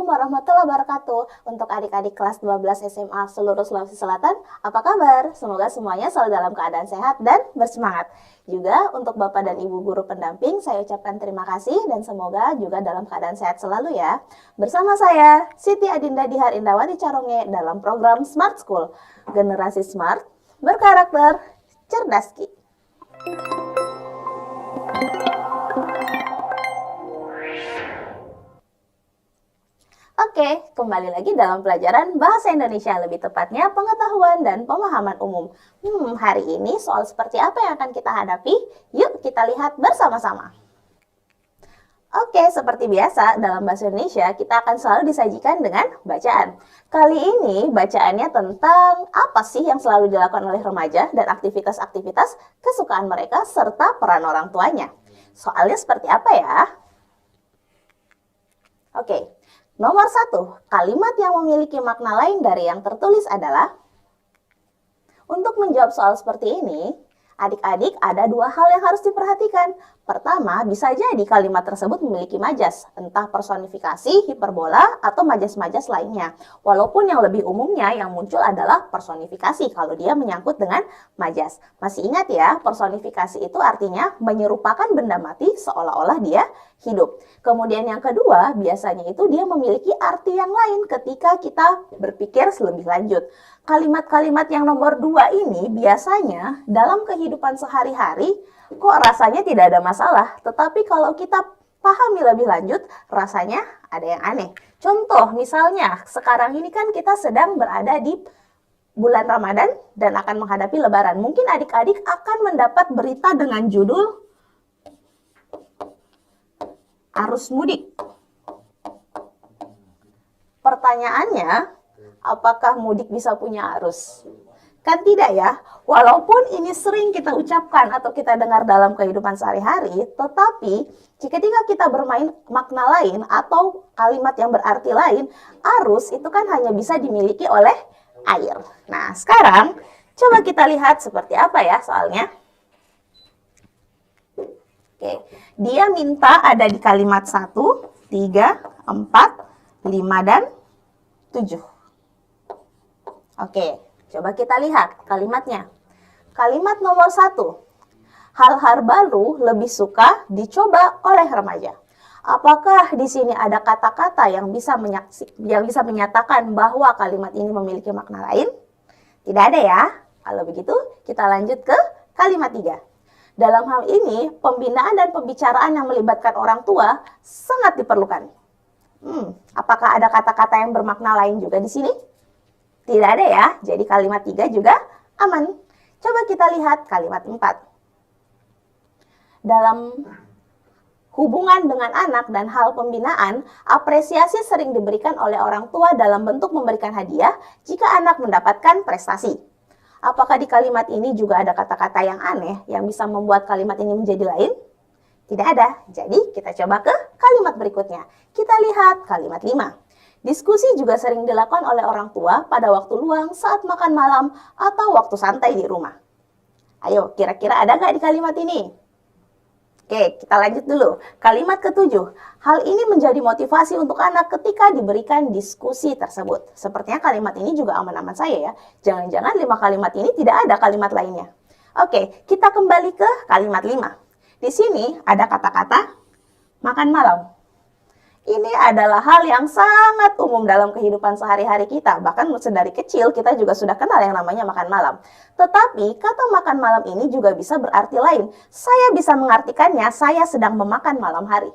warahmatullahi wabarakatuh. Untuk adik-adik kelas 12 SMA seluruh Sulawesi Selatan, apa kabar? Semoga semuanya selalu dalam keadaan sehat dan bersemangat. Juga untuk Bapak dan Ibu guru pendamping, saya ucapkan terima kasih dan semoga juga dalam keadaan sehat selalu ya. Bersama saya, Siti Adinda Dihar Indawati Caronge dalam program Smart School. Generasi Smart, berkarakter, cerdas Ki. Oke, kembali lagi dalam pelajaran Bahasa Indonesia, lebih tepatnya pengetahuan dan pemahaman umum. Hari ini soal seperti apa yang akan kita hadapi? Yuk kita lihat bersama-sama. Oke, seperti biasa dalam Bahasa Indonesia kita akan selalu disajikan dengan bacaan. Kali ini bacaannya tentang apa sih yang selalu dilakukan oleh remaja dan aktivitas-aktivitas kesukaan mereka serta peran orang tuanya. Soalnya seperti apa ya? Oke. Nomor 1, kalimat yang memiliki makna lain dari yang tertulis adalah. Untuk menjawab soal seperti ini, adik-adik ada dua hal yang harus diperhatikan. Pertama, bisa jadi kalimat tersebut memiliki majas, entah personifikasi, hiperbola, atau majas-majas lainnya. Walaupun yang lebih umumnya yang muncul adalah personifikasi kalau dia menyangkut dengan majas. Masih ingat ya, personifikasi itu artinya menyerupakan benda mati seolah-olah dia hidup. Kemudian yang kedua, biasanya itu dia memiliki arti yang lain ketika kita berpikir lebih lanjut. Kalimat-kalimat yang nomor 2 ini biasanya dalam kehidupan sehari-hari kok rasanya tidak ada masalah. Tetapi kalau kita pahami lebih lanjut, rasanya ada yang aneh. Contoh misalnya, sekarang ini kan kita sedang berada di bulan Ramadan dan akan menghadapi Lebaran. Mungkin adik-adik akan mendapat berita dengan judul arus mudik. Pertanyaannya, apakah mudik bisa punya arus? Kan tidak ya, walaupun ini sering kita ucapkan atau kita dengar dalam kehidupan sehari-hari, tetapi ketika kita bermain makna lain atau kalimat yang berarti lain, arus itu kan hanya bisa dimiliki oleh air. Nah, sekarang coba kita lihat seperti apa ya soalnya. Oke, dia minta ada di kalimat 1, 3, 4, 5, dan 7. Oke, coba kita lihat kalimatnya. Kalimat nomor 1, hal-hal baru lebih suka dicoba oleh remaja. Apakah di sini ada kata-kata yang bisa menyatakan bahwa kalimat ini memiliki makna lain? Tidak ada ya. Kalau begitu, kita lanjut ke kalimat 3. Dalam hal ini, pembinaan dan pembicaraan yang melibatkan orang tua sangat diperlukan. Apakah ada kata-kata yang bermakna lain juga di sini? Tidak ada ya, jadi kalimat 3 juga aman. Coba kita lihat kalimat 4. Dalam hubungan dengan anak dan hal pembinaan, apresiasi sering diberikan oleh orang tua dalam bentuk memberikan hadiah jika anak mendapatkan prestasi. Apakah di kalimat ini juga ada kata-kata yang aneh yang bisa membuat kalimat ini menjadi lain? Tidak ada. Jadi kita coba ke kalimat berikutnya. Kita lihat kalimat 5. Diskusi juga sering dilakukan oleh orang tua pada waktu luang saat makan malam atau waktu santai di rumah. Ayo, kira-kira ada nggak di kalimat ini? Oke, kita lanjut dulu. Kalimat ke-7. Hal ini menjadi motivasi untuk anak ketika diberikan diskusi tersebut. Sepertinya kalimat ini juga aman-aman saya ya. Jangan-jangan 5 kalimat ini tidak ada kalimat lainnya. Oke, kita kembali ke kalimat 5. Di sini ada kata-kata makan malam. Ini adalah hal yang sangat umum dalam kehidupan sehari-hari kita. Bahkan sedari kecil kita juga sudah kenal yang namanya makan malam. Tetapi kata makan malam ini juga bisa berarti lain. Saya bisa mengartikannya saya sedang memakan malam hari.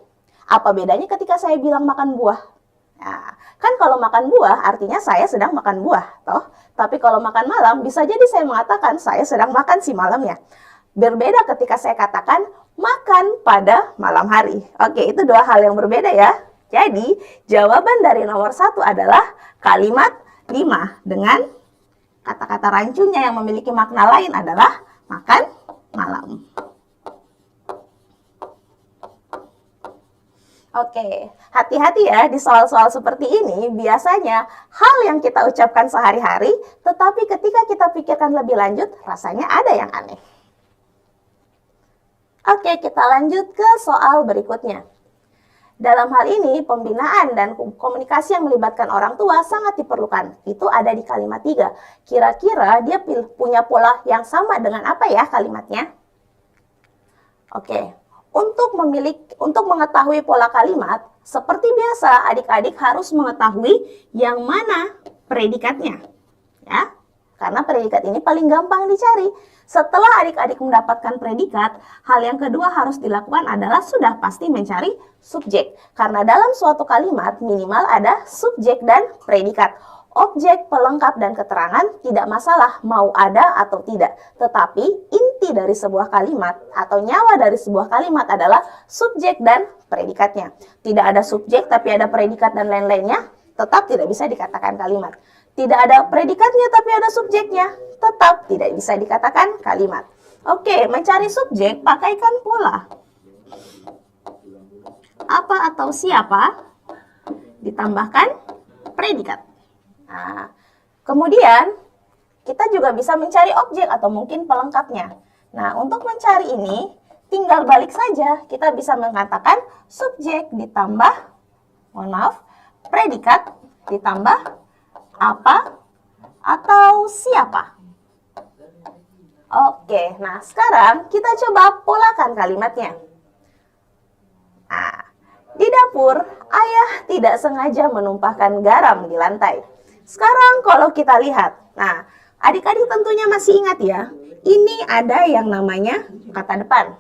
Apa bedanya ketika saya bilang makan buah? Nah, kan kalau makan buah artinya saya sedang makan buah, toh. Tapi kalau makan malam bisa jadi saya mengatakan saya sedang makan si malamnya. Berbeda ketika saya katakan makan pada malam hari. Oke, itu dua hal yang berbeda ya. Jadi, jawaban dari nomor 1 adalah kalimat 5 dengan kata-kata rancunya yang memiliki makna lain adalah makan malam. Oke, hati-hati ya di soal-soal seperti ini, biasanya hal yang kita ucapkan sehari-hari, tetapi ketika kita pikirkan lebih lanjut, rasanya ada yang aneh. Oke, kita lanjut ke soal berikutnya. Dalam hal ini, pembinaan dan komunikasi yang melibatkan orang tua sangat diperlukan. Itu ada di kalimat 3. Kira-kira dia punya pola yang sama dengan apa ya kalimatnya? Oke, untuk mengetahui pola kalimat, seperti biasa, adik-adik harus mengetahui yang mana predikatnya. Ya, karena predikat ini paling gampang dicari. Setelah adik-adik mendapatkan predikat, hal yang kedua harus dilakukan adalah sudah pasti mencari subjek. Karena dalam suatu kalimat minimal ada subjek dan predikat. Objek, pelengkap, dan keterangan tidak masalah mau ada atau tidak. Tetapi inti dari sebuah kalimat atau nyawa dari sebuah kalimat adalah subjek dan predikatnya. Tidak ada subjek tapi ada predikat dan lain-lainnya, tetap tidak bisa dikatakan kalimat. Tidak ada predikatnya tapi ada subjeknya, tetap tidak bisa dikatakan kalimat. Oke, mencari subjek pakaikan pola. Apa atau siapa ditambahkan predikat. Nah, kemudian kita juga bisa mencari objek atau mungkin pelengkapnya. Nah, untuk mencari ini tinggal balik saja. Kita bisa mengatakan subjek ditambah, predikat ditambah apa atau siapa. Oke, nah sekarang kita coba polakan kalimatnya. Nah, di dapur, ayah tidak sengaja menumpahkan garam di lantai. Sekarang kalau kita lihat, nah adik-adik tentunya masih ingat ya, ini ada yang namanya kata depan.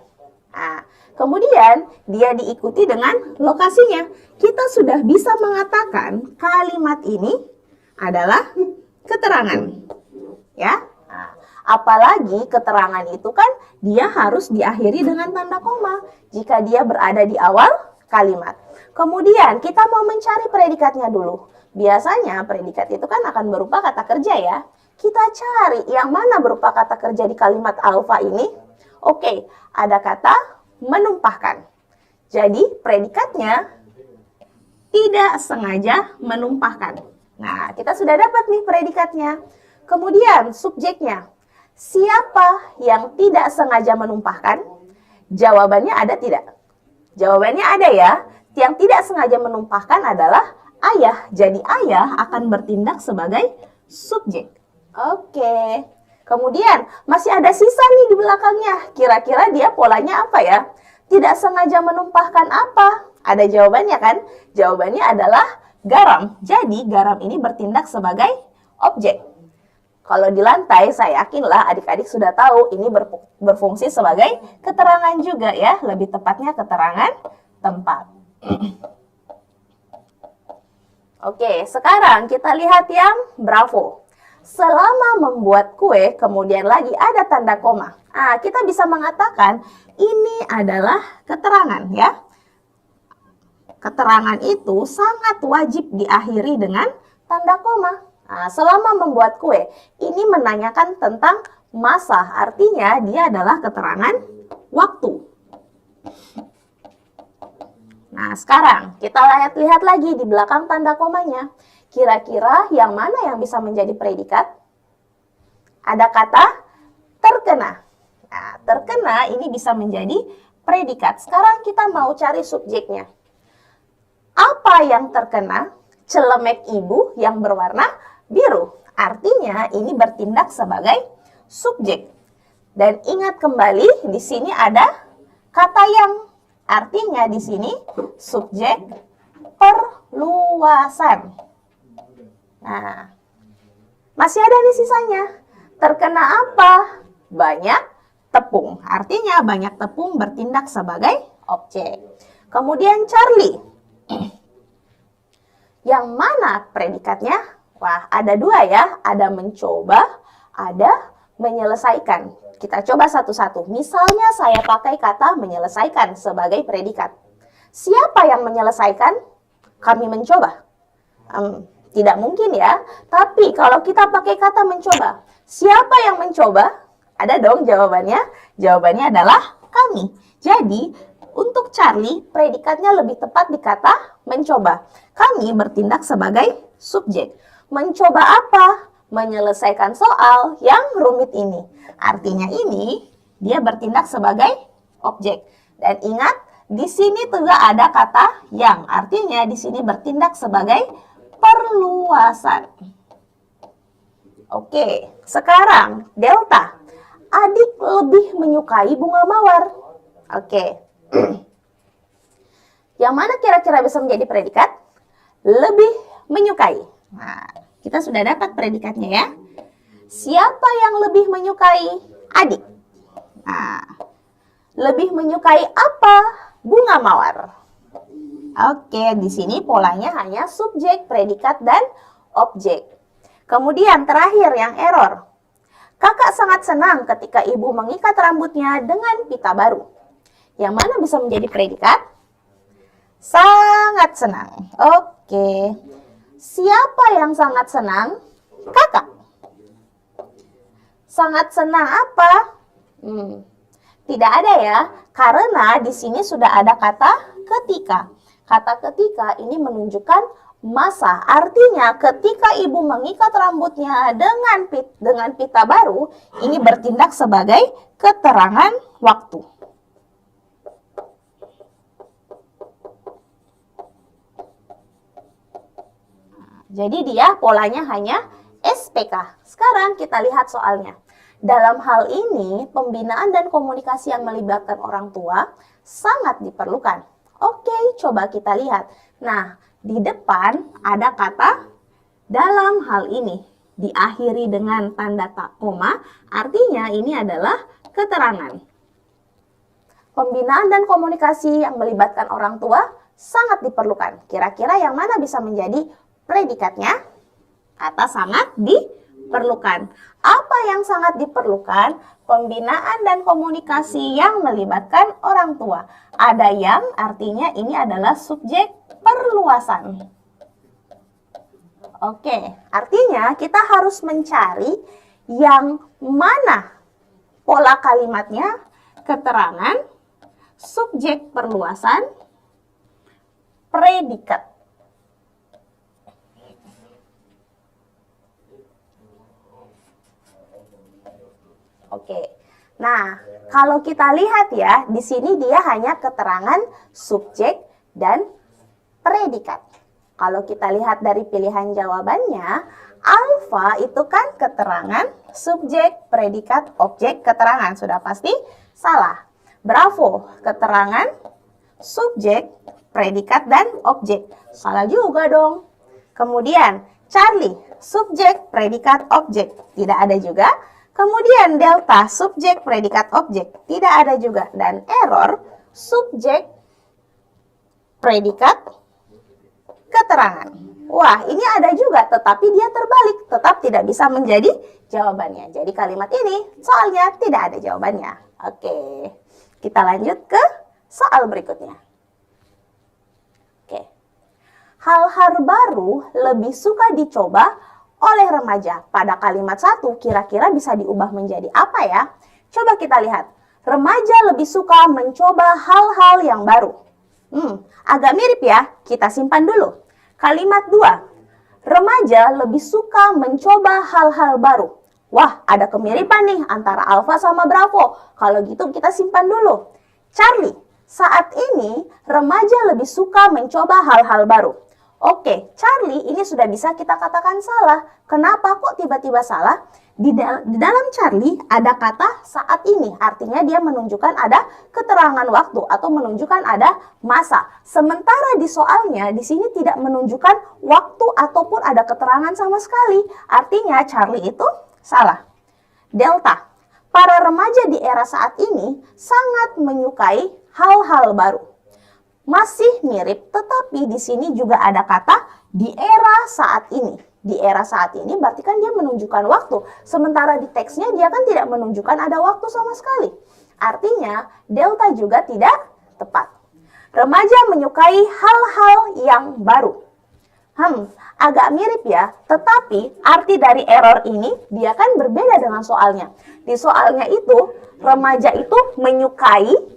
Nah, kemudian dia diikuti dengan lokasinya. Kita sudah bisa mengatakan kalimat ini adalah keterangan, ya. Nah, apalagi keterangan itu kan dia harus diakhiri dengan tanda koma jika dia berada di awal kalimat. Kemudian kita mau mencari predikatnya dulu. Biasanya predikat itu kan akan berupa kata kerja ya. Kita cari yang mana berupa kata kerja di kalimat alfa ini. Oke, ada kata menumpahkan. Jadi predikatnya tidak sengaja menumpahkan. Nah, kita sudah dapat nih predikatnya. Kemudian subjeknya. Siapa yang tidak sengaja menumpahkan? Jawabannya ada tidak? Jawabannya ada ya. Yang tidak sengaja menumpahkan adalah ayah. Jadi ayah akan bertindak sebagai subjek. Oke. Kemudian masih ada sisa nih di belakangnya. Kira-kira dia polanya apa ya? Tidak sengaja menumpahkan apa? Ada jawabannya kan? Jawabannya adalah garam. Jadi garam ini bertindak sebagai objek. Kalau di lantai, saya yakinlah adik-adik sudah tahu ini berfungsi sebagai keterangan juga ya. Lebih tepatnya keterangan tempat. Oke, sekarang kita lihat yang bravo. Selama membuat kue, kemudian lagi ada tanda koma. Nah, kita bisa mengatakan ini adalah keterangan ya. Keterangan itu sangat wajib diakhiri dengan tanda koma. Nah, selama membuat kue, ini menanyakan tentang masa, artinya dia adalah keterangan waktu. Nah, sekarang kita lihat lagi di belakang tanda komanya. Kira-kira yang mana yang bisa menjadi predikat? Ada kata terkena. Nah, terkena ini bisa menjadi predikat. Sekarang kita mau cari subjeknya. Apa yang terkena? Celemek ibu yang berwarna biru. Artinya ini bertindak sebagai subjek. Dan ingat kembali di sini ada kata yang. Artinya di sini subjek perluasan. Nah, masih ada nih sisanya. Terkena apa? Banyak tepung. Artinya banyak tepung bertindak sebagai objek. Kemudian Charlie. Yang mana predikatnya? Wah, ada dua ya. Ada mencoba, ada menyelesaikan. Kita coba satu-satu. Misalnya saya pakai kata menyelesaikan sebagai predikat. Siapa yang menyelesaikan? Kami mencoba. Tidak mungkin ya. Tapi kalau kita pakai kata mencoba, siapa yang mencoba? Ada dong jawabannya. Jawabannya adalah kami. Jadi, untuk Charlie, predikatnya lebih tepat di kata mencoba. Kami bertindak sebagai subjek. Mencoba apa? Menyelesaikan soal yang rumit ini. Artinya ini, dia bertindak sebagai objek. Dan ingat, Di sini juga ada kata yang, artinya di sini bertindak sebagai perluasan. Oke, sekarang delta. Adik lebih menyukai bunga mawar. Oke. Yang mana kira-kira bisa menjadi predikat? Lebih menyukai. Nah, kita sudah dapat predikatnya ya. Siapa yang lebih menyukai? Adik. Nah, lebih menyukai apa? Bunga mawar. Oke, di sini polanya hanya subjek, predikat, dan objek. Kemudian terakhir yang error. Kakak sangat senang ketika ibu mengikat rambutnya dengan pita baru. Yang mana bisa menjadi predikat? Sangat senang. Oke. Siapa yang sangat senang? Kakak. Sangat senang apa? Tidak ada ya, karena di sini sudah ada kata ketika. Kata ketika ini menunjukkan masa. Artinya ketika ibu mengikat rambutnya dengan pita baru, ini bertindak sebagai keterangan waktu. Jadi dia polanya hanya SPK. Sekarang kita lihat soalnya. Dalam hal ini, pembinaan dan komunikasi yang melibatkan orang tua sangat diperlukan. Oke, coba kita lihat. Nah, di depan ada kata dalam hal ini. Diakhiri dengan tanda koma, artinya ini adalah keterangan. Pembinaan dan komunikasi yang melibatkan orang tua sangat diperlukan. Kira-kira yang mana bisa menjadi predikatnya? Kata sangat diperlukan. Apa yang sangat diperlukan? Pembinaan dan komunikasi yang melibatkan orang tua. Ada yang artinya ini adalah subjek perluasan. Oke, artinya kita harus mencari yang mana pola kalimatnya, keterangan, subjek perluasan, predikat. Oke. Nah, kalau kita lihat ya, di sini dia hanya keterangan subjek dan predikat. Kalau kita lihat dari pilihan jawabannya, alfa itu kan keterangan subjek, predikat, objek, keterangan. Sudah pasti salah. Bravo, keterangan subjek, predikat, dan objek. Salah juga dong. Kemudian, Charlie, subjek, predikat, objek. Tidak ada juga. Kemudian delta, subjek, predikat, objek. Tidak ada juga. Dan error, subjek, predikat, keterangan. Wah, ini ada juga, tetapi dia terbalik. Tetap tidak bisa menjadi jawabannya. Jadi kalimat ini soalnya tidak ada jawabannya. Oke, kita lanjut ke soal berikutnya. Oke, hal-hal baru lebih suka dicoba oleh remaja. Pada kalimat 1 kira-kira bisa diubah menjadi apa ya? Coba kita lihat. Remaja lebih suka mencoba hal-hal yang baru. Agak mirip ya. Kita simpan dulu. Kalimat 2. Remaja lebih suka mencoba hal-hal baru. Wah, ada kemiripan nih antara alfa sama bravo. Kalau gitu kita simpan dulu. Charlie, saat ini remaja lebih suka mencoba hal-hal baru. Oke, Charlie ini sudah bisa kita katakan salah. Kenapa kok tiba-tiba salah? Di dalam Charlie ada kata saat ini. Artinya dia menunjukkan ada keterangan waktu atau menunjukkan ada masa. Sementara di soalnya di sini tidak menunjukkan waktu ataupun ada keterangan sama sekali. Artinya Charlie itu salah. Delta. Para remaja di era saat ini sangat menyukai hal-hal baru. Masih mirip, tetapi di sini juga ada kata di era saat ini. Di era saat ini berarti kan dia menunjukkan waktu. Sementara di teksnya dia kan tidak menunjukkan ada waktu sama sekali. Artinya delta juga tidak tepat. Remaja menyukai hal-hal yang baru. Agak mirip ya, tetapi arti dari error ini dia kan berbeda dengan soalnya. Di soalnya itu, remaja itu menyukai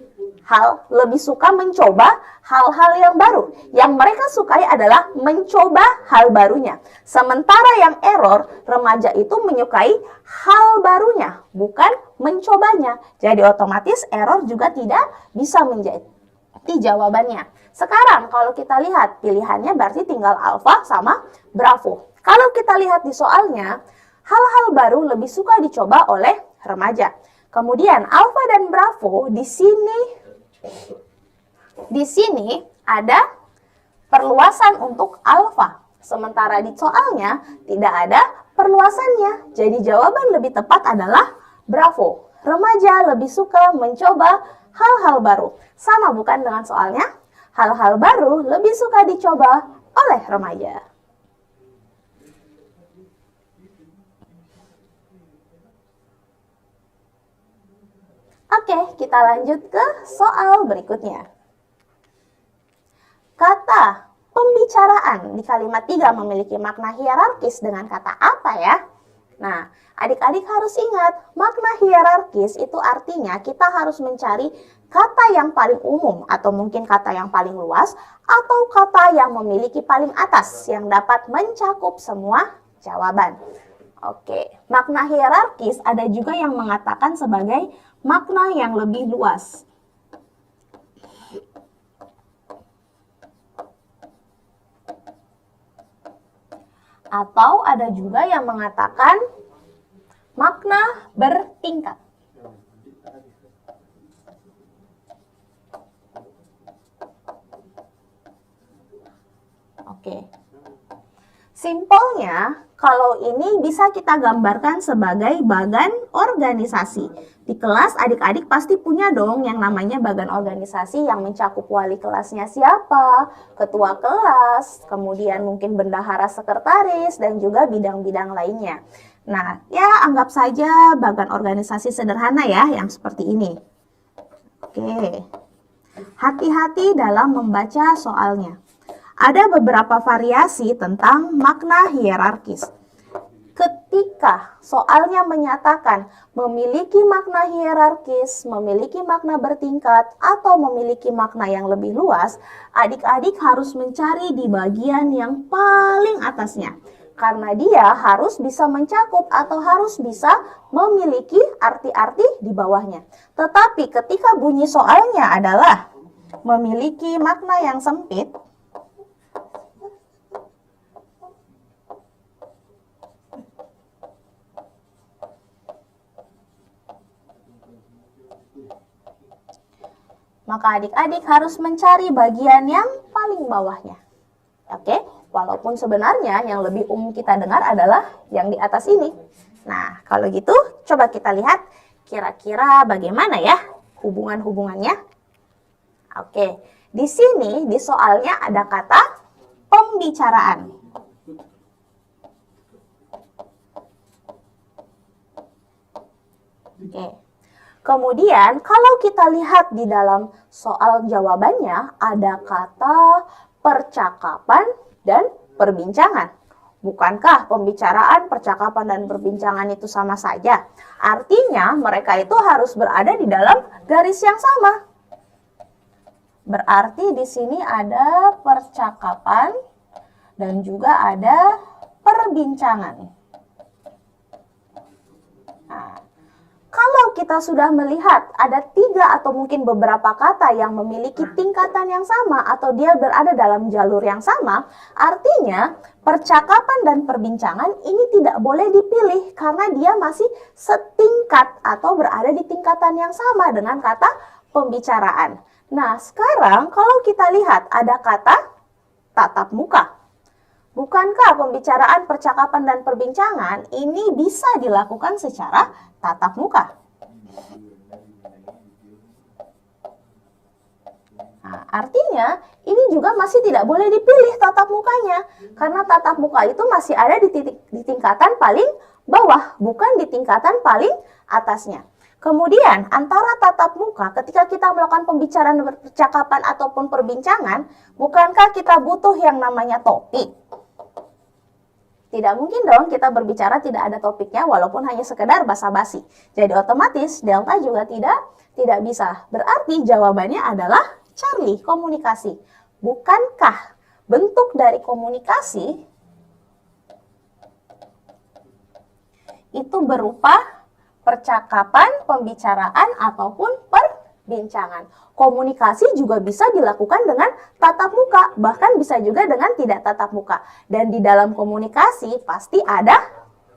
lebih suka mencoba hal-hal yang baru. Yang mereka sukai adalah mencoba hal barunya. Sementara yang error, remaja itu menyukai hal barunya, bukan mencobanya. Jadi otomatis error juga tidak bisa menjadi Di jawabannya. Sekarang kalau kita lihat pilihannya berarti tinggal alfa sama bravo. Kalau kita lihat di soalnya, hal-hal baru lebih suka dicoba oleh remaja. Kemudian alfa dan bravo di sini ada perluasan untuk alfa. Sementara di soalnya tidak ada perluasannya. Jadi jawaban lebih tepat adalah bravo. Remaja lebih suka mencoba hal-hal baru. Sama bukan dengan soalnya? Hal-hal baru lebih suka dicoba oleh remaja. Oke, kita lanjut ke soal berikutnya. Kata pembicaraan di kalimat 3 memiliki makna hierarkis dengan kata apa ya? Nah, adik-adik harus ingat, makna hierarkis itu artinya kita harus mencari kata yang paling umum atau mungkin kata yang paling luas atau kata yang memiliki paling atas yang dapat mencakup semua jawaban. Oke, makna hierarkis ada juga yang mengatakan sebagai makna yang lebih luas. Atau ada juga yang mengatakan makna bertingkat. Oke. Simpelnya, kalau ini bisa kita gambarkan sebagai bagan organisasi. Di kelas adik-adik pasti punya dong yang namanya bagan organisasi yang mencakup wali kelasnya siapa, ketua kelas, kemudian mungkin bendahara sekretaris, dan juga bidang-bidang lainnya. Nah, ya anggap saja bagan organisasi sederhana ya, yang seperti ini. Oke, hati-hati dalam membaca soalnya. Ada beberapa variasi tentang makna hierarkis. Ketika soalnya menyatakan memiliki makna hierarkis, memiliki makna bertingkat, atau memiliki makna yang lebih luas, adik-adik harus mencari di bagian yang paling atasnya. Karena dia harus bisa mencakup atau harus bisa memiliki arti-arti di bawahnya. Tetapi ketika bunyi soalnya adalah memiliki makna yang sempit, maka adik-adik harus mencari bagian yang paling bawahnya. Oke, walaupun sebenarnya yang lebih umum kita dengar adalah yang di atas ini. Nah, kalau gitu coba kita lihat kira-kira bagaimana ya hubungan-hubungannya. Oke, di sini di soalnya ada kata pembicaraan. Oke. Kemudian kalau kita lihat di dalam soal jawabannya ada kata percakapan dan perbincangan. Bukankah pembicaraan, percakapan, dan perbincangan itu sama saja? Artinya mereka itu harus berada di dalam garis yang sama. Berarti di sini ada percakapan dan juga ada perbincangan. Nah, kalau kita sudah melihat ada 3 atau mungkin beberapa kata yang memiliki tingkatan yang sama atau dia berada dalam jalur yang sama, artinya percakapan dan perbincangan ini tidak boleh dipilih karena dia masih setingkat atau berada di tingkatan yang sama dengan kata pembicaraan. Nah, sekarang kalau kita lihat ada kata tatap muka. Bukankah pembicaraan, percakapan, dan perbincangan ini bisa dilakukan secara tatap muka? Nah, artinya ini juga masih tidak boleh dipilih tatap mukanya. Karena tatap muka itu masih ada di tingkatan paling bawah, bukan di tingkatan paling atasnya. Kemudian antara tatap muka ketika kita melakukan pembicaraan, percakapan, ataupun perbincangan, bukankah kita butuh yang namanya topik? Tidak mungkin dong kita berbicara tidak ada topiknya walaupun hanya sekedar basa-basi. Jadi otomatis delta juga tidak bisa. Berarti jawabannya adalah Charlie, komunikasi. Bukankah bentuk dari komunikasi itu berupa percakapan, pembicaraan, ataupun perbincangan. Komunikasi juga bisa dilakukan dengan tatap muka, bahkan bisa juga dengan tidak tatap muka. Dan di dalam komunikasi pasti ada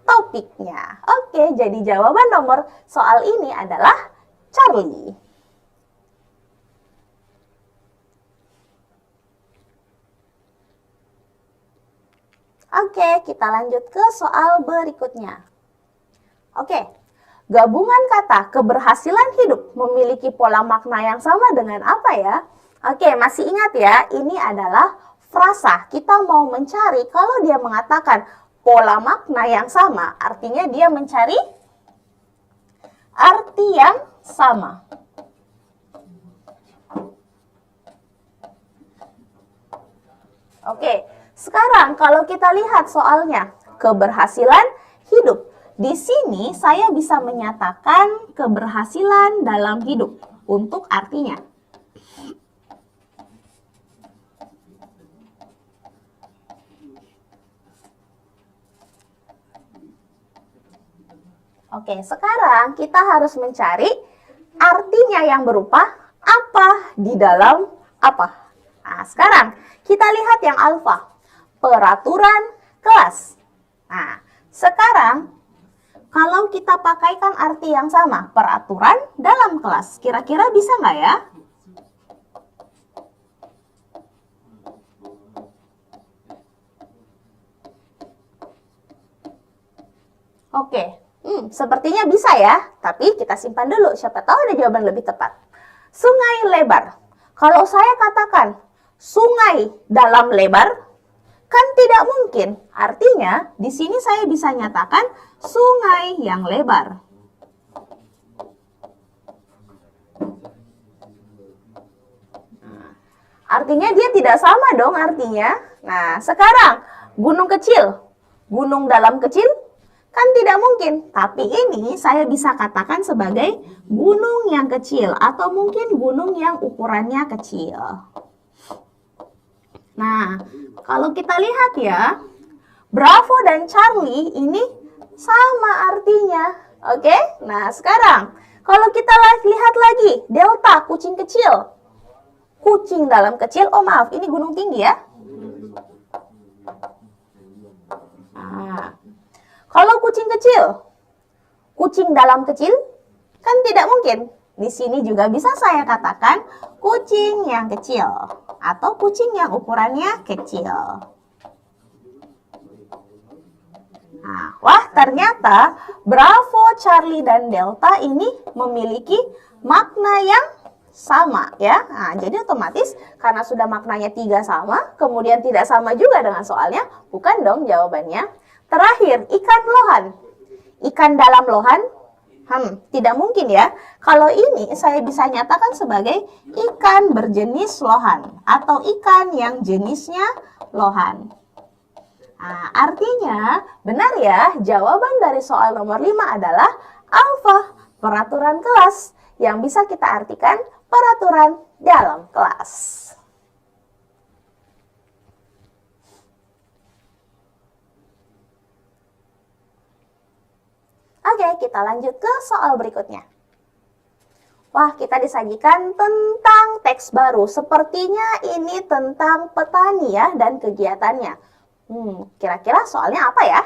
topiknya. Oke, jadi jawaban nomor soal ini adalah Charlie. Oke, kita lanjut ke soal berikutnya. Oke, gabungan kata keberhasilan hidup memiliki pola makna yang sama dengan apa ya? Oke, masih ingat ya, ini adalah frasa. Kita mau mencari kalau dia mengatakan pola makna yang sama, artinya dia mencari arti yang sama. Oke, sekarang kalau kita lihat soalnya, keberhasilan hidup. Di sini saya bisa menyatakan keberhasilan dalam hidup untuk artinya. Oke, sekarang kita harus mencari artinya yang berupa apa di dalam apa. Nah, sekarang kita lihat yang alfa, peraturan kelas. Nah, sekarang kalau kita pakaikan arti yang sama, peraturan dalam kelas, kira-kira bisa nggak ya? Oke, sepertinya bisa ya, tapi kita simpan dulu, siapa tahu ada jawaban lebih tepat. Sungai lebar. Kalau saya katakan sungai dalam lebar, kan tidak mungkin. Artinya, di sini saya bisa nyatakan sungai yang lebar. Artinya dia tidak sama dong artinya. Nah, sekarang gunung kecil. Gunung dalam kecil kan tidak mungkin. Tapi ini saya bisa katakan sebagai gunung yang kecil atau mungkin gunung yang ukurannya kecil. Nah, kalau kita lihat ya, Bravo dan Charlie ini sama artinya. Oke, nah sekarang kalau kita lihat lagi, Delta, kucing kecil. Kucing dalam kecil, oh maaf, ini gunung tinggi ya. Nah, kalau kucing kecil, kucing dalam kecil, kan tidak mungkin. Di sini juga bisa saya katakan kucing yang kecil atau kucing yang ukurannya kecil. Nah, wah ternyata Bravo, Charlie, dan Delta ini memiliki makna yang sama ya. Nah, jadi otomatis karena sudah maknanya 3 sama, kemudian tidak sama juga dengan soalnya, bukan dong jawabannya. Terakhir, ikan lohan. Ikan dalam lohan, tidak mungkin ya. Kalau ini saya bisa nyatakan sebagai ikan berjenis lohan atau ikan yang jenisnya lohan. Nah, artinya benar ya, jawaban dari soal nomor 5 adalah alfa, peraturan kelas, yang bisa kita artikan peraturan dalam kelas. Oke, kita lanjut ke soal berikutnya. Wah, kita disajikan tentang teks baru. Sepertinya ini tentang petani ya dan kegiatannya. Kira-kira soalnya apa ya?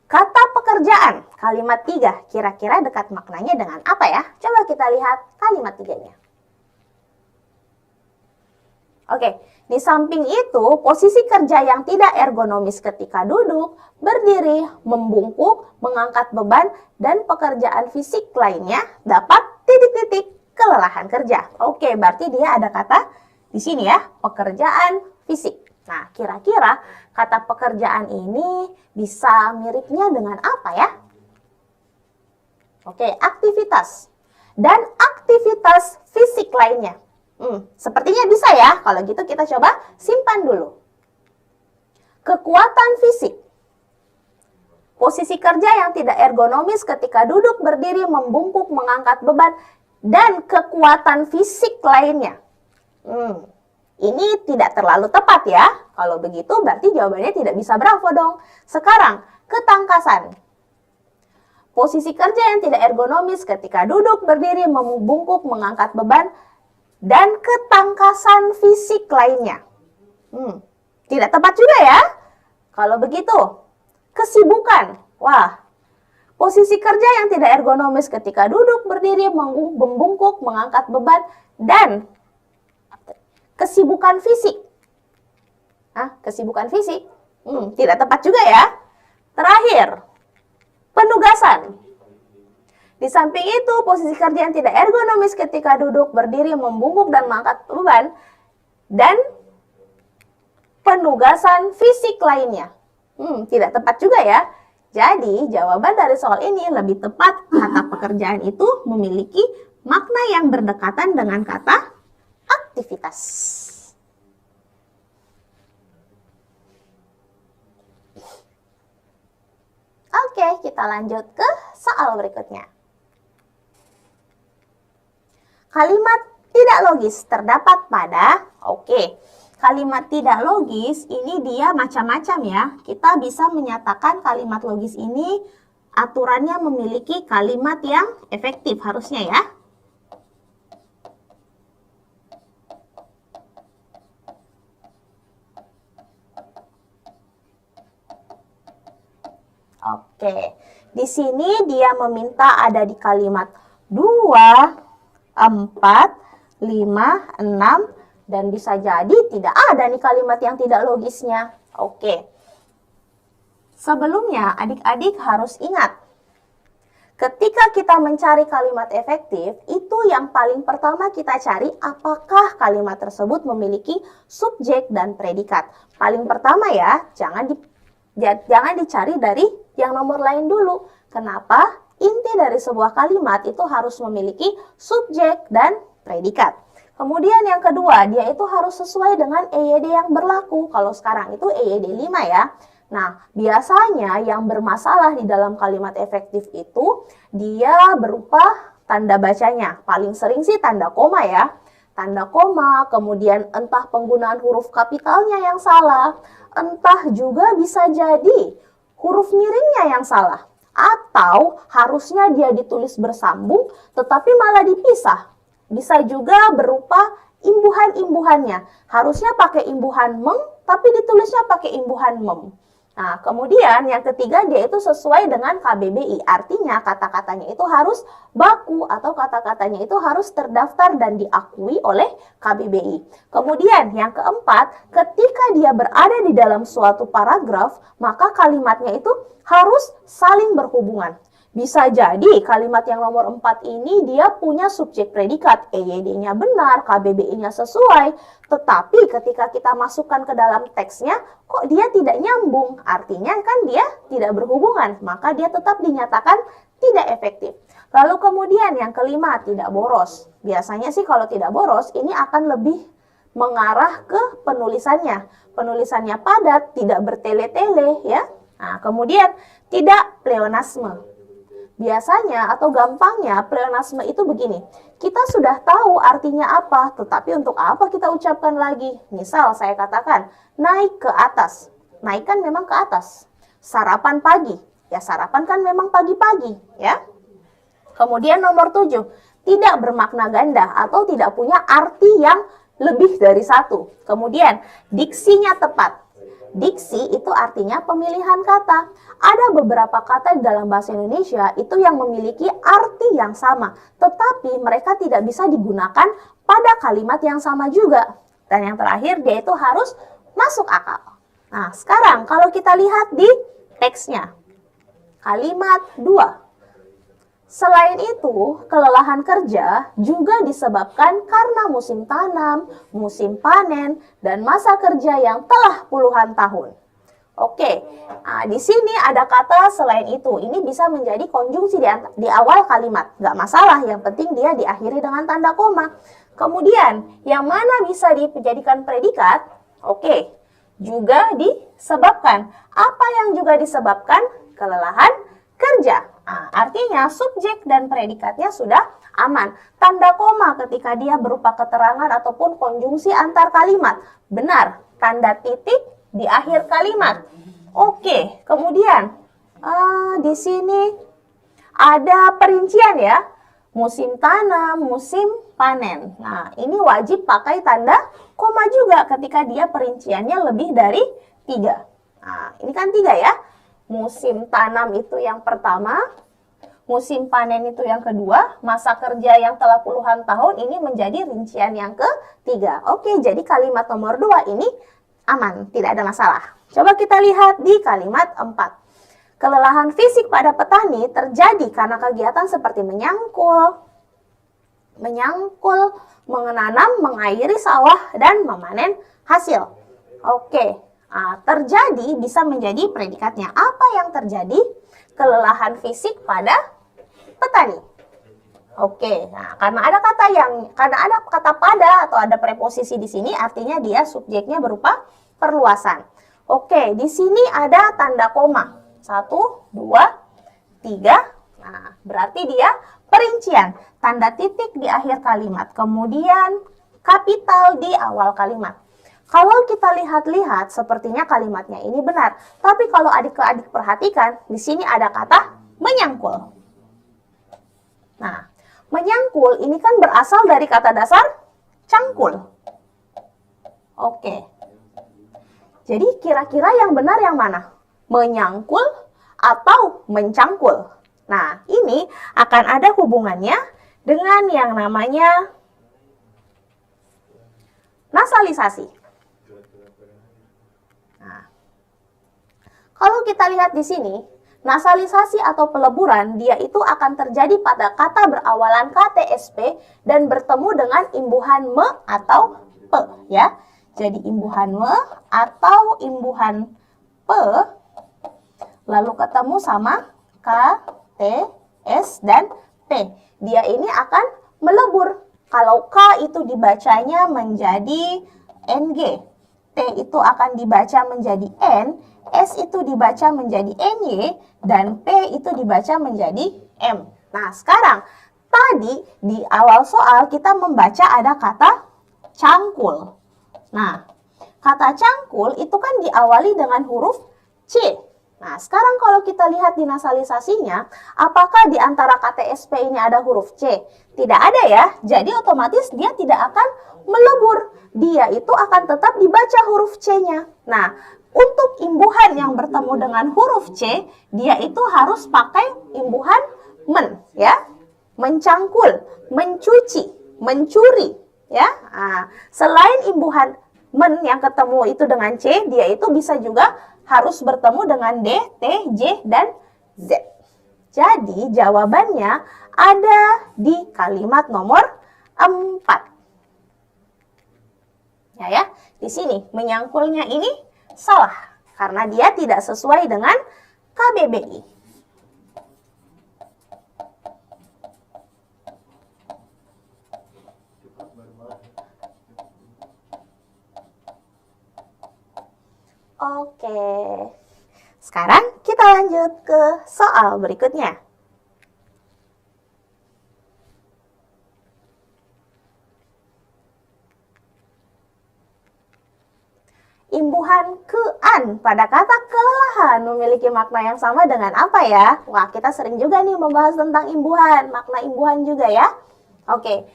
Kata pekerjaan, kalimat 3. Kira-kira dekat maknanya dengan apa ya? Coba kita lihat kalimat 3-nya. Oke, di samping itu, posisi kerja yang tidak ergonomis ketika duduk, berdiri, membungkuk, mengangkat beban, dan pekerjaan fisik lainnya dapat titik-titik kelelahan kerja. Oke, berarti dia ada kata di sini ya, pekerjaan fisik. Nah, kira-kira kata pekerjaan ini bisa miripnya dengan apa ya? Oke, aktivitas. Dan aktivitas fisik lainnya. Sepertinya bisa ya. Kalau gitu kita coba simpan dulu. Kekuatan fisik. Posisi kerja yang tidak ergonomis ketika duduk, berdiri, membungkuk, mengangkat beban, dan kekuatan fisik lainnya. Ini tidak terlalu tepat ya. Kalau begitu berarti jawabannya tidak bisa Bravo dong. Sekarang, ketangkasan. Posisi kerja yang tidak ergonomis ketika duduk, berdiri, membungkuk, mengangkat beban, dan ketangkasan fisik lainnya. Tidak tepat juga ya. Kalau begitu, kesibukan. Wah, posisi kerja yang tidak ergonomis ketika duduk, berdiri, membungkuk, mengangkat beban, dan kesibukan fisik. Kesibukan fisik. Tidak tepat juga ya. Terakhir, penugasan. Di samping itu, posisi kerja yang tidak ergonomis ketika duduk, berdiri, membungkuk, dan mengangkat beban, dan penugasan fisik lainnya. Tidak tepat juga ya. Jadi, jawaban dari soal ini lebih tepat kata pekerjaan itu memiliki makna yang berdekatan dengan kata aktivitas. Oke, kita lanjut ke soal berikutnya. Kalimat tidak logis terdapat pada, kalimat tidak logis ini dia macam-macam ya. Kita bisa menyatakan kalimat logis ini aturannya memiliki kalimat yang efektif harusnya ya. Di sini dia meminta ada di kalimat 2, 4, 5, 6, dan bisa jadi tidak ada nih kalimat yang tidak logisnya. Sebelumnya adik-adik harus ingat, ketika kita mencari kalimat efektif, itu yang paling pertama kita cari apakah kalimat tersebut memiliki subjek dan predikat. Paling pertama ya, jangan dicari dari yang nomor lain dulu. Kenapa? Inti dari sebuah kalimat itu harus memiliki subjek dan predikat. Kemudian yang kedua, dia itu harus sesuai dengan EYD yang berlaku. Kalau sekarang itu EYD 5 ya. Nah, biasanya yang bermasalah di dalam kalimat efektif itu, dia berupa tanda bacanya. Paling sering sih tanda koma ya. Tanda koma, kemudian entah penggunaan huruf kapitalnya yang salah, entah juga bisa jadi huruf miringnya yang salah. Atau harusnya dia ditulis bersambung, tetapi malah dipisah. Bisa juga berupa imbuhan-imbuhannya. Harusnya pakai imbuhan mem, tapi ditulisnya pakai imbuhan mem. Nah, kemudian yang ketiga dia itu sesuai dengan KBBI. Artinya kata-katanya itu harus baku atau kata-katanya itu harus terdaftar dan diakui oleh KBBI. Kemudian yang keempat, ketika dia berada di dalam suatu paragraf, maka kalimatnya itu harus saling berhubungan. Bisa jadi kalimat yang nomor 4 ini dia punya subjek predikat, EYD-nya benar, KBBI-nya sesuai, tetapi ketika kita masukkan ke dalam teksnya, kok dia tidak nyambung, artinya kan dia tidak berhubungan, maka dia tetap dinyatakan tidak efektif. Lalu kemudian yang kelima, tidak boros. Biasanya sih kalau tidak boros, ini akan lebih mengarah ke penulisannya. Penulisannya padat, tidak bertele-tele ya. Nah, kemudian tidak pleonasme. Biasanya atau gampangnya pleonasme itu begini, kita sudah tahu artinya apa, tetapi untuk apa kita ucapkan lagi? Misal saya katakan, naik ke atas. Naik kan memang ke atas. Sarapan pagi, ya sarapan kan memang pagi-pagi ya. Kemudian nomor 7, tidak bermakna ganda atau tidak punya arti yang lebih dari satu. Kemudian diksinya tepat. Diksi itu artinya pemilihan kata. Ada beberapa kata di dalam bahasa Indonesia itu yang memiliki arti yang sama, tetapi mereka tidak bisa digunakan pada kalimat yang sama juga. Dan yang terakhir, dia itu harus masuk akal. Nah, sekarang kalau kita lihat di teksnya, kalimat 2. Selain itu, kelelahan kerja juga disebabkan karena musim tanam, musim panen, dan masa kerja yang telah puluhan tahun. Nah, di sini ada kata selain itu. Ini bisa menjadi konjungsi di awal kalimat. Nggak masalah, yang penting dia diakhiri dengan tanda koma. Kemudian, yang mana bisa dijadikan predikat? Juga disebabkan. Apa yang juga disebabkan? Kelelahan kerja. Nah, artinya subjek dan predikatnya sudah aman. Tanda koma ketika dia berupa keterangan ataupun konjungsi antar kalimat. Benar, tanda titik di akhir kalimat. Kemudian di sini ada perincian ya. Musim tanam, musim panen. Nah, ini wajib pakai tanda koma juga ketika dia perinciannya lebih dari 3. Nah, ini kan 3 ya. Musim tanam itu yang pertama, musim panen itu yang kedua, masa kerja yang telah puluhan tahun ini menjadi rincian yang ketiga. Oke, jadi kalimat nomor 2 ini aman, tidak ada masalah. Coba kita lihat di kalimat 4. Kelelahan fisik pada petani terjadi karena kegiatan seperti menyangkul, menanam, mengairi sawah, dan memanen hasil. Oke, terjadi bisa menjadi predikatnya. Apa yang terjadi? Kelelahan fisik pada petani. Oke, nah karena ada kata pada atau ada preposisi di sini, artinya dia subjeknya berupa perluasan. Oke, di sini ada tanda koma. 1, 2, 3. Nah, berarti dia perincian. Tanda titik di akhir kalimat. Kemudian kapital di awal kalimat. Kalau kita lihat-lihat, sepertinya kalimatnya ini benar. Tapi kalau adik-adik perhatikan, di sini ada kata menyangkul. Nah, menyangkul ini kan berasal dari kata dasar cangkul. Oke. Jadi kira-kira yang benar yang mana? Menyangkul atau mencangkul? Nah, ini akan ada hubungannya dengan yang namanya nasalisasi. Nah, kalau kita lihat di sini, nasalisasi atau peleburan, dia itu akan terjadi pada kata berawalan KTSP dan bertemu dengan imbuhan me atau pe, ya. Jadi imbuhan me atau imbuhan pe, lalu ketemu sama K, T, S, dan P. Dia ini akan melebur. Kalau K itu dibacanya menjadi NG, T itu akan dibaca menjadi N, S itu dibaca menjadi NY, dan P itu dibaca menjadi M. Nah, sekarang tadi di awal soal kita membaca ada kata cangkul. Nah, kata cangkul itu kan diawali dengan huruf C. Nah, sekarang kalau kita lihat di nasalisasinya, apakah di antara KTSP ini ada huruf C? Tidak ada ya, jadi otomatis dia tidak akan melebur. Dia itu akan tetap dibaca huruf C-nya. Nah, untuk imbuhan yang bertemu dengan huruf C, dia itu harus pakai imbuhan men, ya. Mencangkul, mencuci, mencuri, ya. Nah, selain imbuhan men yang ketemu itu dengan C, dia itu bisa juga harus bertemu dengan D, T, J, dan Z. Jadi jawabannya ada di kalimat nomor 4. Ya, di sini menyangkulnya ini salah karena dia tidak sesuai dengan KBBI. Oke, sekarang kita lanjut ke soal berikutnya. Imbuhan ke-an pada kata kelelahan memiliki makna yang sama dengan apa ya? Wah, kita sering juga nih membahas tentang imbuhan, makna imbuhan juga ya. Oke,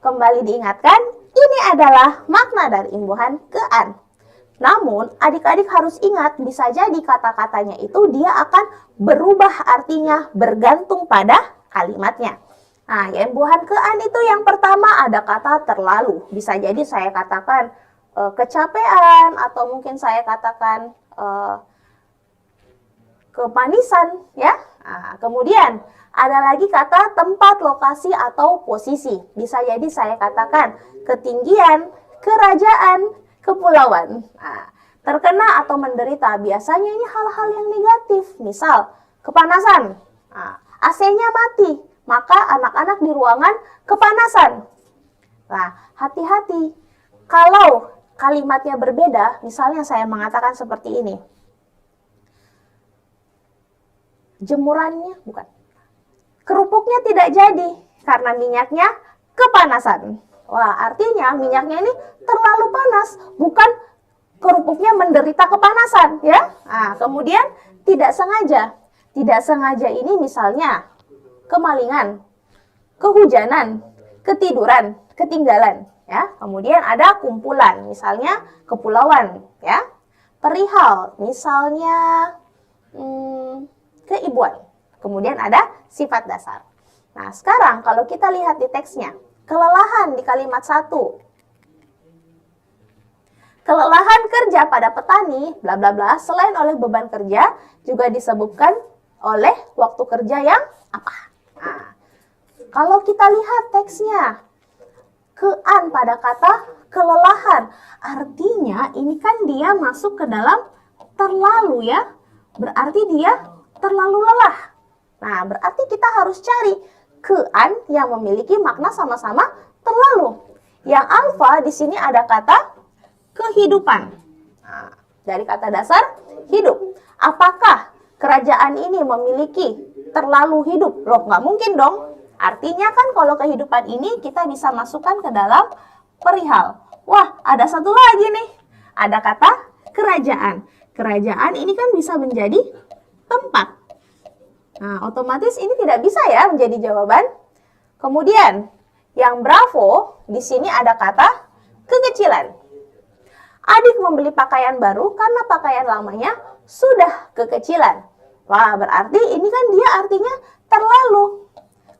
kembali diingatkan, ini adalah makna dari imbuhan ke-an. Namun, adik-adik harus ingat, bisa jadi kata-katanya itu dia akan berubah artinya bergantung pada kalimatnya. Nah, imbuhan ke-an itu yang pertama ada kata terlalu. Bisa jadi saya katakan kecapean atau mungkin saya katakan kepanisan, ya. Nah, kemudian ada lagi kata tempat, lokasi, atau posisi. Bisa jadi saya katakan ketinggian, kerajaan, kepulauan. Nah, terkena atau menderita biasanya ini hal-hal yang negatif. Misal, kepanasan. Nah, AC-nya mati, maka anak-anak di ruangan kepanasan. Nah, hati-hati. Kalau kalimatnya berbeda, misalnya saya mengatakan seperti ini. Jemurannya, bukan. Kerupuknya tidak jadi karena minyaknya kepanasan. Wah, artinya minyaknya ini terlalu panas, bukan kerupuknya menderita kepanasan, ya. Nah, kemudian tidak sengaja. Tidak sengaja ini misalnya kemalingan, kehujanan, ketiduran, ketinggalan. Ya, kemudian ada kumpulan, misalnya kepulauan. Ya, perihal, misalnya keibuan. Kemudian ada sifat dasar. Nah, sekarang kalau kita lihat di teksnya, kelelahan di kalimat 1. Kelelahan kerja pada petani, bla bla bla, selain oleh beban kerja, juga disebabkan oleh waktu kerja yang apa? Nah, kalau kita lihat teksnya, kean pada kata kelelahan, artinya ini kan dia masuk ke dalam terlalu ya, berarti dia terlalu lelah. Nah, berarti kita harus cari kean yang memiliki makna sama-sama terlalu. Yang alfa di sini ada kata kehidupan. Nah, dari kata dasar hidup. Apakah kerajaan ini memiliki terlalu hidup? Loh, nggak mungkin dong. Artinya kan kalau kehidupan ini kita bisa masukkan ke dalam perihal. Wah, ada satu lagi nih. Ada kata kerajaan. Kerajaan ini kan bisa menjadi tempat. Nah, otomatis ini tidak bisa ya menjadi jawaban. Kemudian, yang bravo, di sini ada kata kekecilan. Adik membeli pakaian baru karena pakaian lamanya sudah kekecilan. Wah, berarti ini kan dia artinya terlalu.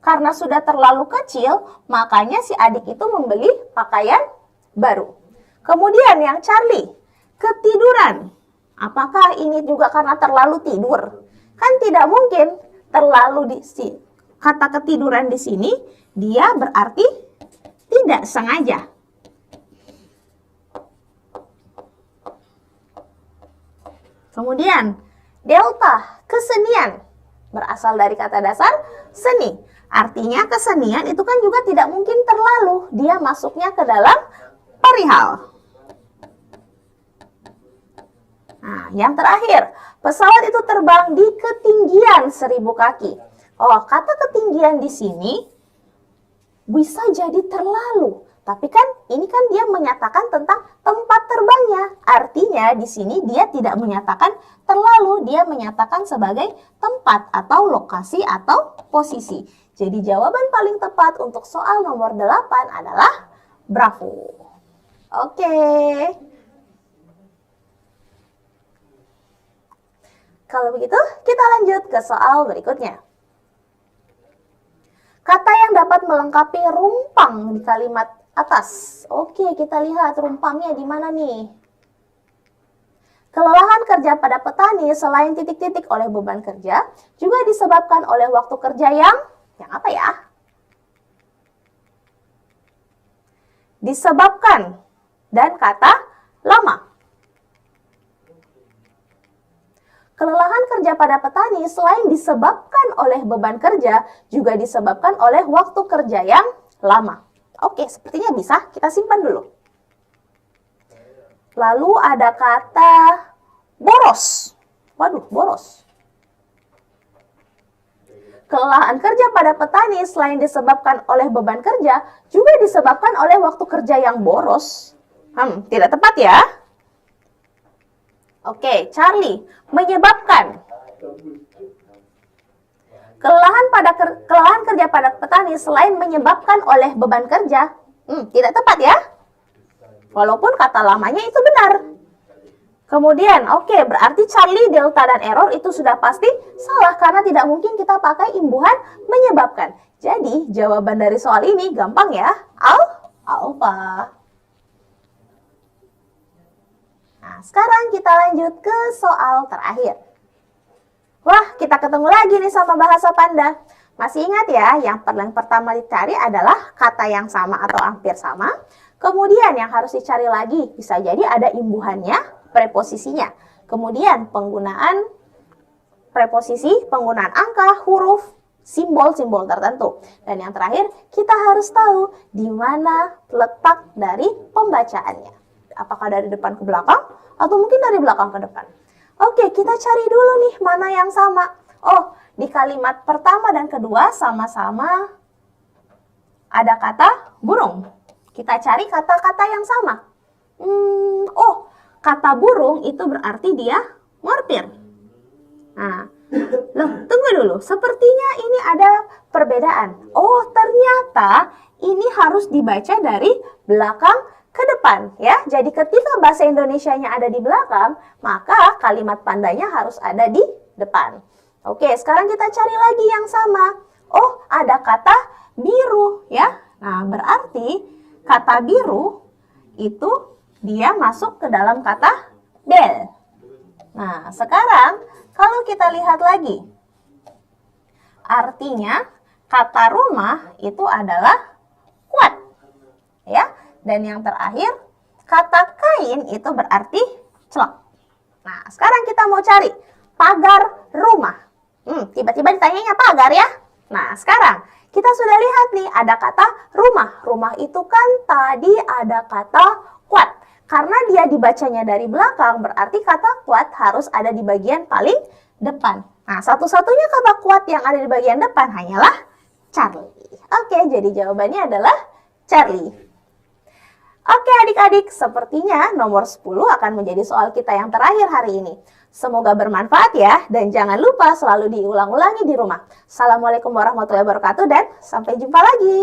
Karena sudah terlalu kecil, makanya si adik itu membeli pakaian baru. Kemudian yang Charlie, ketiduran. Apakah ini juga karena terlalu tidur? Kan tidak mungkin terlalu kata ketiduran di sini, dia berarti tidak sengaja. Kemudian, delta, kesenian, berasal dari kata dasar seni. Artinya kesenian itu kan juga tidak mungkin terlalu, dia masuknya ke dalam perihal. Nah, yang terakhir, pesawat itu terbang di ketinggian 1000 kaki. Oh, kata ketinggian di sini bisa jadi terlalu. Tapi kan ini kan dia menyatakan tentang tempat terbangnya. Artinya di sini dia tidak menyatakan terlalu, dia menyatakan sebagai tempat atau lokasi atau posisi. Jadi jawaban paling tepat untuk soal nomor 8 adalah bravo. Oke. Kalau begitu, kita lanjut ke soal berikutnya. Kata yang dapat melengkapi rumpang di kalimat atas. Oke, kita lihat rumpangnya di mana nih? Kelelahan kerja pada petani selain titik-titik oleh beban kerja, juga disebabkan oleh waktu kerja yang apa ya? Disebabkan dan kata lama. Kelelahan kerja pada petani selain disebabkan oleh beban kerja, juga disebabkan oleh waktu kerja yang lama. Oke, sepertinya bisa. Kita simpan dulu. Lalu ada kata boros. Waduh, boros. Kelelahan kerja pada petani selain disebabkan oleh beban kerja, juga disebabkan oleh waktu kerja yang boros. Tidak tepat ya. Oke, Charlie, menyebabkan. Kelelahan kerja pada petani selain menyebabkan oleh beban kerja, tidak tepat ya. Walaupun kata lamanya itu benar. Kemudian, oke, berarti Charlie, delta, dan error itu sudah pasti salah karena tidak mungkin kita pakai imbuhan menyebabkan. Jadi, jawaban dari soal ini gampang ya, alfa. Nah, sekarang kita lanjut ke soal terakhir. Wah, kita ketemu lagi nih sama bahasa Panda. Masih ingat ya, yang pertama dicari adalah kata yang sama atau hampir sama. Kemudian yang harus dicari lagi, bisa jadi ada imbuhannya, preposisinya. Kemudian penggunaan preposisi, penggunaan angka, huruf, simbol-simbol tertentu. Dan yang terakhir, kita harus tahu di mana letak dari pembacaannya. Apakah dari depan ke belakang, atau mungkin dari belakang ke depan. Oke, kita cari dulu nih mana yang sama. Oh, di kalimat pertama dan kedua sama-sama ada kata burung. Kita cari kata-kata yang sama. Oh, kata burung itu berarti dia morfir. Nah, Loh, tunggu dulu. Sepertinya ini ada perbedaan. Oh, ternyata ini harus dibaca dari belakang ke depan, ya. Jadi ketika bahasa Indonesianya ada di belakang, maka kalimat pandanya harus ada di depan. Oke, sekarang kita cari lagi yang sama. Oh, ada kata biru, ya. Nah, berarti kata biru itu dia masuk ke dalam kata bel. Nah, sekarang kalau kita lihat lagi, artinya kata rumah itu adalah kuat, ya. Dan yang terakhir, kata kain itu berarti celok. Nah, sekarang kita mau cari pagar rumah. Tiba-tiba ditanyanya pagar ya. Nah, sekarang kita sudah lihat nih ada kata rumah. Rumah itu kan tadi ada kata kuat. Karena dia dibacanya dari belakang, berarti kata kuat harus ada di bagian paling depan. Nah, satu-satunya kata kuat yang ada di bagian depan hanyalah Charlie. Oke, jadi jawabannya adalah Charlie. Oke adik-adik, sepertinya nomor 10 akan menjadi soal kita yang terakhir hari ini. Semoga bermanfaat ya, dan jangan lupa selalu diulang-ulangi di rumah. Assalamualaikum warahmatullahi wabarakatuh dan sampai jumpa lagi.